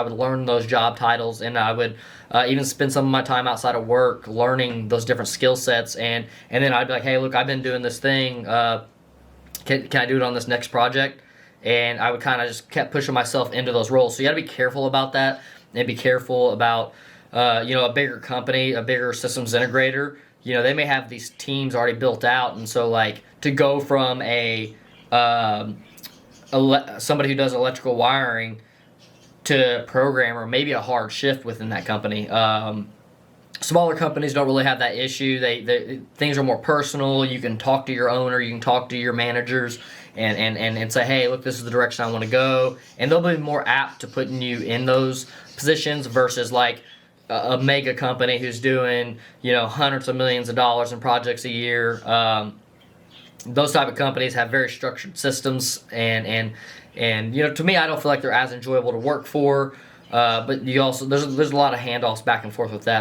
I would learn those job titles, and I would even spend some of my time outside of work learning those different skill sets, and then I'd be like, hey, look, I've been doing this thing. Can I do it on this next project? And I would kind of just kept pushing myself into those roles. So you got to be careful about that, and be careful about a bigger company, a bigger systems integrator. They may have these teams already built out, and so like to go from somebody who does electrical wiring to programmer, maybe a hard shift within that company. Smaller companies don't really have that issue. Things are more personal. You can talk to your owner, you can talk to your managers, and say, hey, look, this is the direction I want to go, and they'll be more apt to putting you in those positions versus like a mega company who's doing hundreds of millions of dollars in projects a year. Those type of companies have very structured systems, and to me, I don't feel like they're as enjoyable to work for. But you also there's a lot of handoffs back and forth with that.